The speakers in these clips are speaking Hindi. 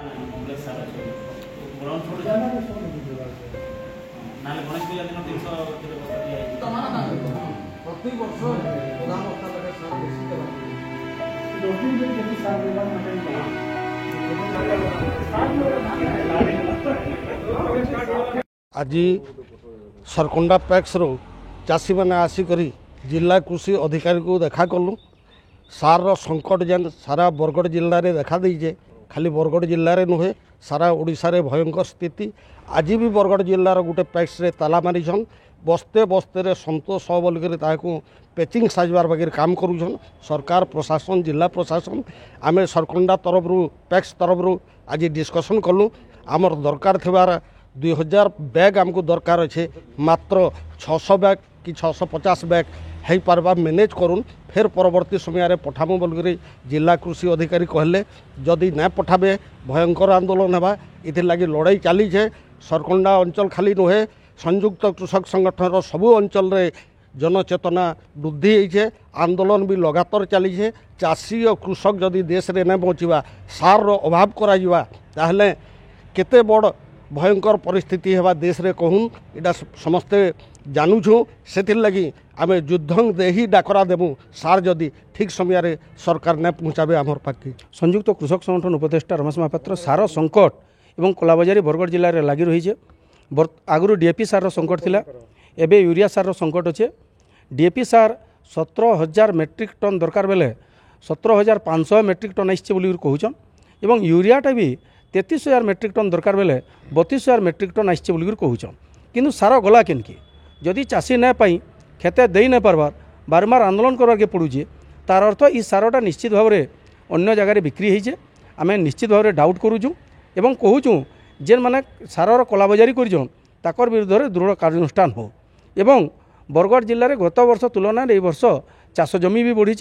आज सरकुंडा पैक्स रो चाषी मैंने आसिक जिला कृषि अधिकारी को देखा कलु सार संकट जेन सारा बरगढ़ जिले में देखा दीजे खाली बरगढ़ जिले में नुहे सारा ओडिशा रे भयंकर स्थिति आज भी बरगढ़ जिलार गोटे पैक्स रे ताला मारिछन बस्ते बस्ते रे संतोष बोलिक पेचिंग साजबार बागे काम करुछन सरकार प्रशासन जिला प्रशासन आमे सरकुंडा तरफ पैक्स तरफ आज डिस्कसन कलु आमर दरकार थिबार 2000 बैग आमको दरकार अच्छे मात्र 600 बैग कि 650 बैग है पारबा मैनेज करूँ फिर परवर्ती समय पठामु बोलिक जिला कृषि अधिकारी कहले जदि ना पठाबे भयंकर आंदोलन होगा इथिर लगी लड़ाई चली सरकुंडा अंचल खाली नुहे संयुक्त कृषक संगठन सबू अंचल रे जनचेतना वृद्धि होइछे आंदोलन भी लगातार चली चाषी और कृषक जदि देश रे न बचिबा सार रो अभाव करा ताहले केते बड़ भयंकर परिस्थिति हेबा देश रे कहूँ इटा समस्ते जानूँ से लगी आम युद्ध दे ही डाकरा देबू सार जदि ठीक समय सरकार न पहुँचाबे आमर पाखे संयुक्त कृषक संगठन उपदेष्टा रमेश महापात्र सार संकट एवं कलाबजारी बरगढ़ जिले में लगी रही है आगु डीएपी सार संकट थिला एबे यूरिया सार संकट अच्छे डीएपी सार 17,000 मेट्रिक टन दरकार बेले 17,500 मेट्रिक टन आइछे बोली कहूछन एवं यूरियाटा भी 33,000 मेट्रिक टन दरकार बेले 32,000 मेट्रिक टन आइछे बोली कहूछन किंतु सार गला केनकी जदि चाषी न पाई खेते दे न पारबार बारंबार आंदोलन करवाके पड़ुचे तार अर्थ ई सारटा निश्चित भाव में अन्य जगार बिक्री होइछे आमे निश्चित भाव में डाउट करूँ एवं कहूँ जेन माने सारर कलाबजारी कर ताकर विरुद्ध में दृढ़ कार्यानुष्ठान हो एवं बरगढ़ जिले में गत वर्ष तुलन में वर्ष चाष जमी भी बढ़ी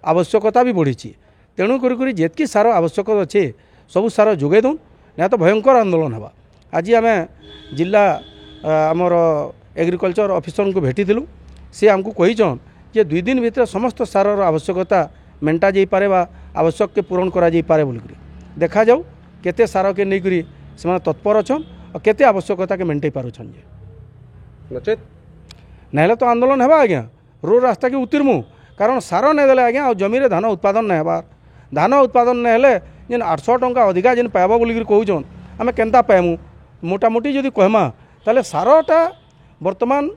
आवश्यकता भी बढ़ी तेणु करी जेतकी सार आवश्यक अच्छे सबू सार जोगे दूँ ना तो भयंकर आंदोलन होगा आज आम जिला आमर एग्रिकल्चर ऑफिसर को भेटी सी आमको कहीचन जे 2 दिन भितर समस्त सारर आवश्यकता मेंटा जाई पारे बा आवश्यक के पूरण करा जाई पारे बोलिक देखा जाऊ केते सार के नहीं से तत्पर अच्छन और केते आवश्यकता के मेंटे पारुछन जे नचेत ना तो आंदोलन है आज्ञा रोड रास्ता के उतरमु कारण सार नहीं देले आज्ञा और जमी धान उत्पादन नहीं होबार धान उत्पादन नहीं हेले जेन 800 टंका अधिका जेन पाइबा बोलिक कहूछन आम केन्ता पाइमु मोटामोटी जदि कहमा ताले सारटा वर्तमान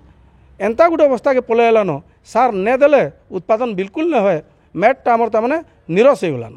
एंता गोटे अवस्था के पलैलान सार ने देले उत्पादन बिल्कुल न होए मैटटा आमर तार माने निरस हो गलान।